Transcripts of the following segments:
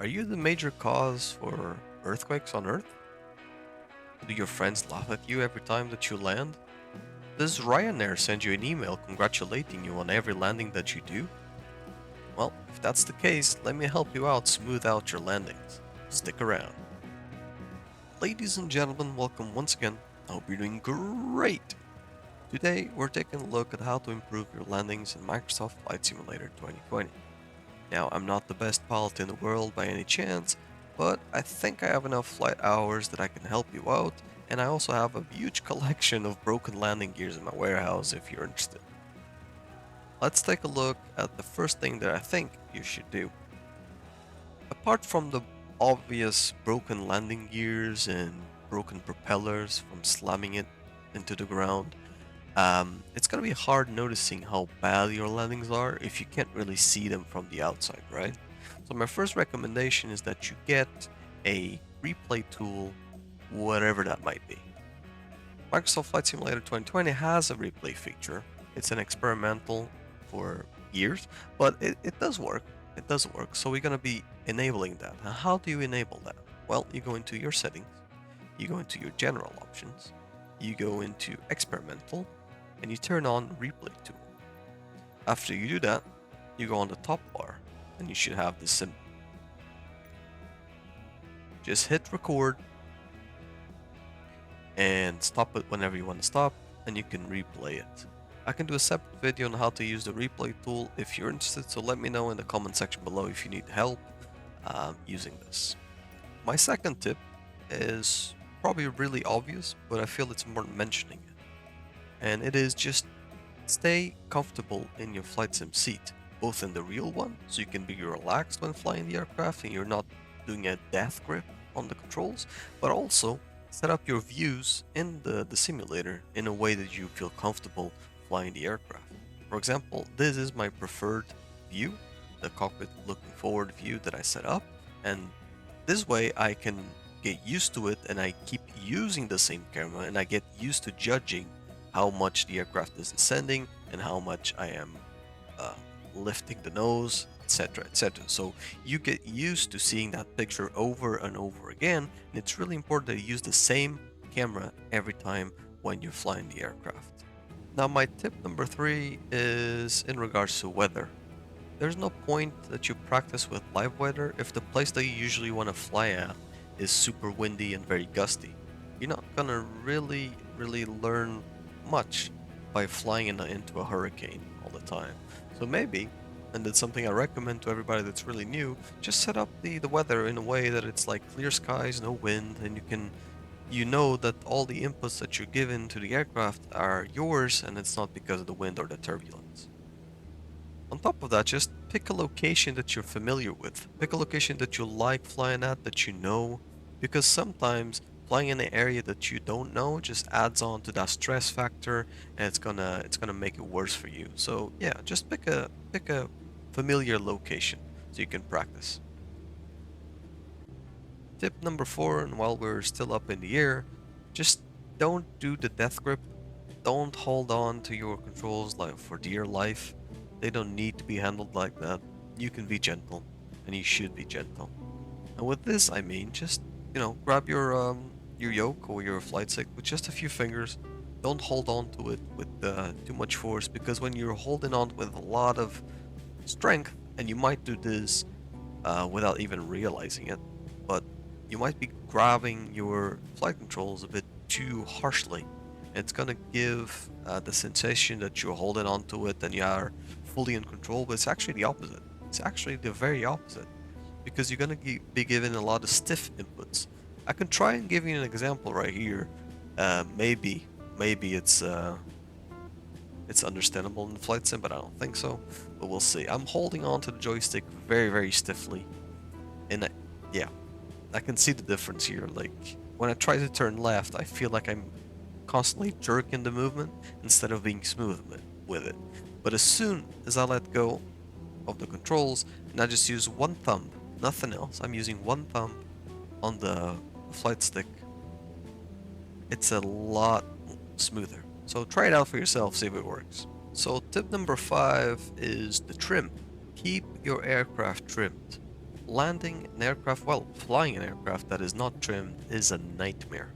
Are you the major cause for earthquakes on Earth? Do your friends laugh at you every time that you land? Does Ryanair send you an email congratulating you on every landing that you do? Well, if that's the case, let me help you out smooth out your landings. Stick around. Ladies and gentlemen, welcome once again. I hope you're doing great! Today, we're taking a look at how to improve your landings in Microsoft Flight Simulator 2020. Now, I'm not the best pilot in the world by any chance, but I think I have enough flight hours that I can help you out, and I also have a huge collection of broken landing gears in my warehouse if you're interested. Let's take a look at the first thing that I think you should do. Apart from the obvious broken landing gears and broken propellers from slamming it into the ground, it's gonna be hard noticing how bad your landings are if you can't really see them from the outside, right? So my first recommendation is that you get a replay tool, whatever that might be. Microsoft Flight Simulator 2020 has a replay feature. It's an experimental for years, but it does work. It does work. So we're gonna be enabling that. Now, how do you enable that? Well, you go into your settings, you go into your general options, you go into experimental, and you turn on replay tool. After you do that, you go on the top bar and you should have this symbol. Just hit record and stop it whenever you want to stop, and you can replay it. I can do a separate video on how to use the replay tool if you're interested, so let me know in the comment section below if you need help using this. My second tip is probably really obvious, but I feel it's important mentioning it. And it is just stay comfortable in your flight sim seat, both in the real one, so you can be relaxed when flying the aircraft and you're not doing a death grip on the controls, but also set up your views in the simulator in a way that you feel comfortable flying the aircraft. For example, this is my preferred view, the cockpit looking forward view that I set up, and this way I can get used to it and I keep using the same camera and I get used to judging how much the aircraft is descending and how much I am lifting the nose, etc, etc. So you get used to seeing that picture over and over again, and it's really important that you use the same camera every time when you're flying the aircraft. Now my tip number 3 is in regards to weather. There's no point that you practice with live weather if the place that you usually want to fly at is super windy and very gusty. You're not gonna really learn much by flying into a hurricane all the time. So maybe, and it's something I recommend to everybody that's really new, just set up the weather in a way that it's like clear skies, no wind, and you know that all the inputs that you're given to the aircraft are yours and it's not because of the wind or the turbulence. On top of that, just pick a location that you're familiar with. Pick a location that you like flying at, that you know, because sometimes flying in an area that you don't know just adds on to that stress factor, and it's gonna make it worse for you. So yeah, just pick a familiar location so you can practice. Tip number 4, and while we're still up in the air, just don't do the death grip. Don't hold on to your controls like for dear life. They don't need to be handled like that. You can be gentle, and you should be gentle. And with this, I mean just grab your yoke or your flight stick with just a few fingers. Don't hold on to it with too much force, because when you're holding on with a lot of strength, and you might do this without even realizing it, but you might be grabbing your flight controls a bit too harshly. It's gonna give the sensation that you're holding on to it and you are fully in control, but it's actually the opposite. It's actually the very opposite, because you're gonna be given a lot of stiff inputs. I can try and give you an example right here. Maybe it's understandable in the flight sim, but I don't think so. But we'll see. I'm holding on to the joystick very stiffly, and yeah, I can see the difference here. Like when I try to turn left, I feel like I'm constantly jerking the movement instead of being smooth with it. But as soon as I let go of the controls and I just use one thumb, nothing else, I'm using one thumb on the flight stick, it's a lot smoother. So try it out for yourself, see if it works. So tip number 5 is the trim. Keep your aircraft trimmed. landing an aircraft, well, flying an aircraft that is not trimmed is a nightmare.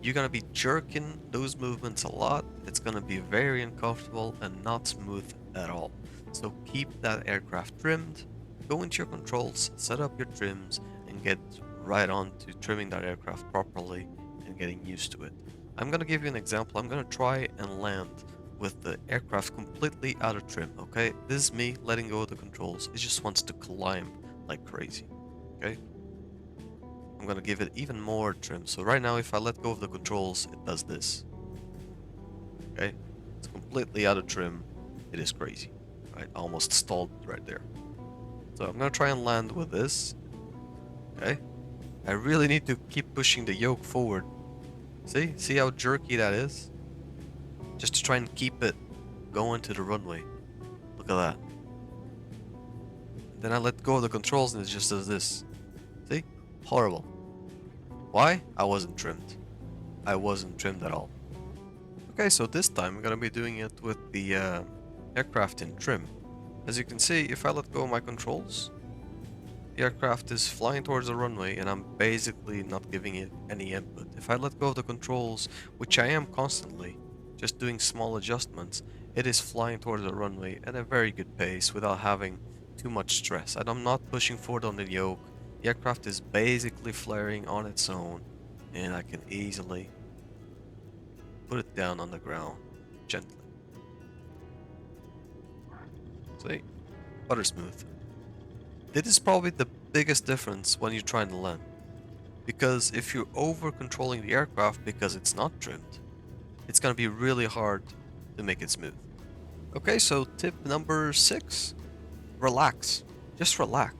You're gonna be jerking those movements a lot. It's gonna be very uncomfortable and not smooth at all. So keep that aircraft trimmed, go into your controls, set up your trims, and get right on to trimming that aircraft properly and getting used to it. I'm gonna give you an example. I'm gonna try and land with the aircraft completely out of trim, okay? This is me letting go of the controls. It just wants to climb like crazy, okay? I'm gonna give it even more trim. So right now, if I let go of the controls, it does this, okay? It's completely out of trim. It is crazy, right? I almost stalled right there. So I'm gonna try and land with this, okay? I really need to keep pushing the yoke forward. See how jerky that is? Just to try and keep it going to the runway. Look at that. Then I let go of the controls and it just does this. See? Horrible. Why? I wasn't trimmed. I wasn't trimmed at all. Okay, so this time I'm gonna be doing it with the aircraft in trim. As you can see, if I let go of my controls, the aircraft is flying towards the runway and I'm basically not giving it any input. If I let go of the controls, which I am constantly, just doing small adjustments, it is flying towards the runway at a very good pace without having too much stress. And I'm not pushing forward on the yoke. The aircraft is basically flaring on its own and I can easily put it down on the ground gently. See? Butter smooth. This is probably the biggest difference when you're trying to land. Because if you're over controlling the aircraft because it's not trimmed, it's gonna be really hard to make it smooth. Okay, so tip number 6, relax. Just relax.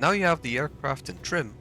Now you have the aircraft in trim,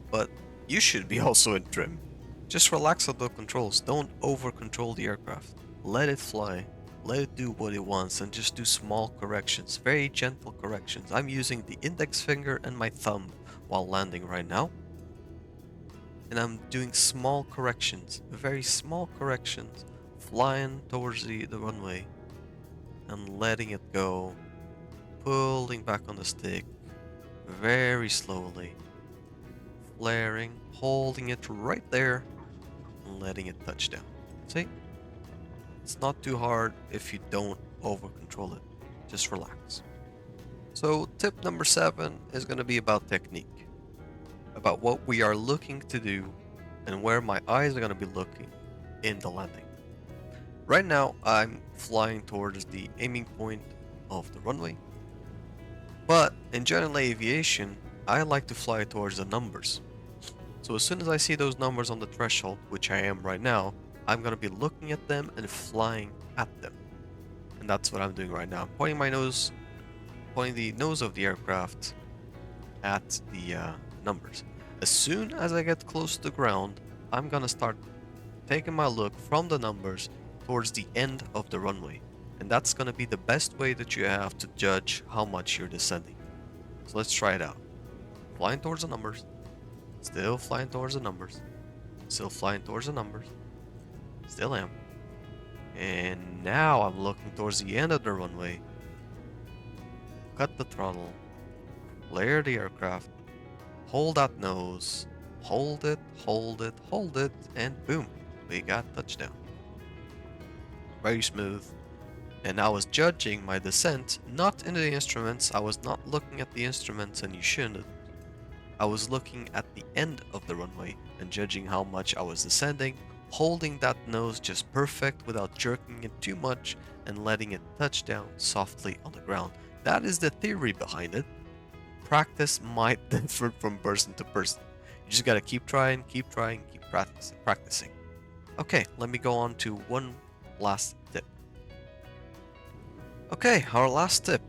but you should be also in trim. Just relax on the controls. Don't over control the aircraft. Let it fly. Let it do what it wants and just do small corrections, very gentle corrections. I'm using the index finger and my thumb while landing right now. And I'm doing small corrections, very small corrections, flying towards the runway and letting it go, pulling back on the stick very slowly, flaring, holding it right there and letting it touch down. See? It's not too hard if you don't over control it. Just relax. So tip number 7 is going to be about technique, about what we are looking to do and where my eyes are going to be looking in the landing. Right now I'm flying towards the aiming point of the runway, but in general aviation I like to fly towards the numbers. So as soon as I see those numbers on the threshold, which I am right now, I'm going to be looking at them and flying at them. And that's what I'm doing right now. I'm pointing the nose of the aircraft at the numbers. As soon as I get close to the ground, I'm going to start taking my look from the numbers towards the end of the runway. And that's going to be the best way that you have to judge how much you're descending. So let's try it out. Flying towards the numbers. Still flying towards the numbers. Still flying towards the numbers. Still am. And now I'm looking towards the end of the runway. Cut the throttle. Flare the aircraft. Hold that nose. Hold it, hold it, hold it, and boom. We got touchdown. Very smooth. And I was judging my descent not in the instruments. I was not looking at the instruments, and you shouldn't. I was looking at the end of the runway and judging how much I was descending, holding that nose just perfect without jerking it too much and letting it touch down softly on the ground. That is the theory behind it. Practice might differ from person to person. You just gotta keep trying, keep practicing. Okay, let me go on to one last tip. Okay, our last tip.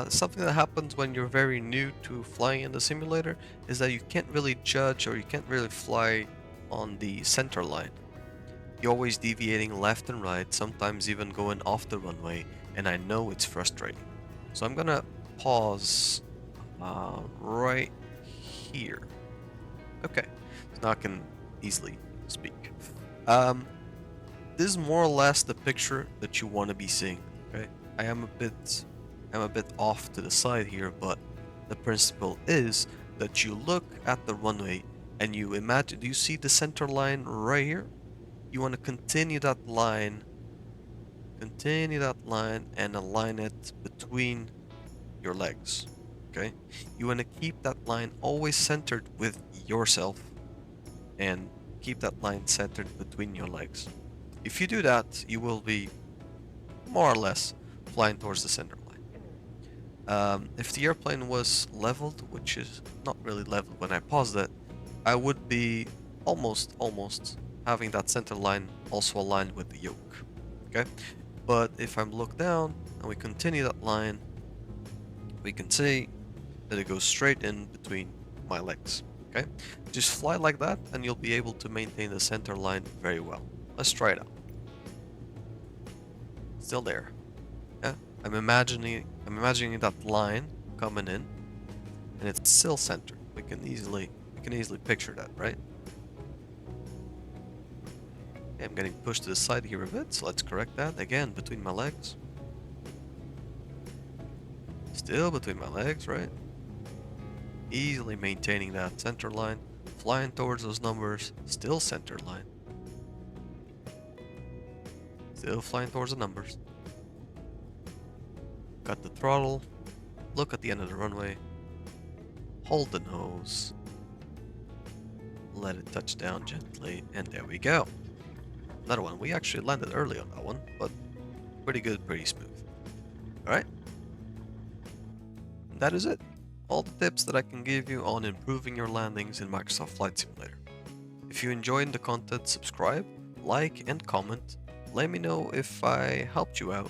Something that happens when you're very new to flying in the simulator is that you can't really judge or you can't really fly on the center line. You're always deviating left and right, sometimes even going off the runway, and I know it's frustrating. So I'm gonna pause right here. Okay, so now I can easily speak. This is more or less the picture that you want to be seeing. Okay, I'm a bit off to the side here, but the principle is that you look at the runway and you imagine, do you see the center line right here? You want to continue that line and align it between your legs. Okay, you want to keep that line always centered with yourself and keep that line centered between your legs. If you do that, you will be more or less flying towards the center line. If the airplane was leveled, which is not really leveled when I paused it, I would be almost having that center line also aligned with the yoke. Okay, but if I'm looked down and we continue that line, we can see that it goes straight in between my legs. Okay, just fly like that and you'll be able to maintain the center line very well. Let's try it out. Still there. Yeah, I'm imagining that line coming in and it's still centered. We can easily picture that, right? Okay, I'm getting pushed to the side here a bit, so let's correct that again between my legs. Still between my legs, right? Easily maintaining that center line, flying towards those numbers, still center line. Still flying towards the numbers. Cut the throttle, look at the end of the runway, hold the nose, let it touch down gently, and there we go. Another one. We actually landed early on that one, but pretty good, pretty smooth. Alright? That is it. All the tips that I can give you on improving your landings in Microsoft Flight Simulator. If you enjoyed the content, subscribe, like, and comment. Let me know if I helped you out.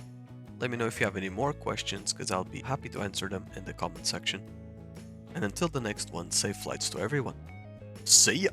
Let me know if you have any more questions, because I'll be happy to answer them in the comment section. And until the next one, safe flights to everyone. See ya!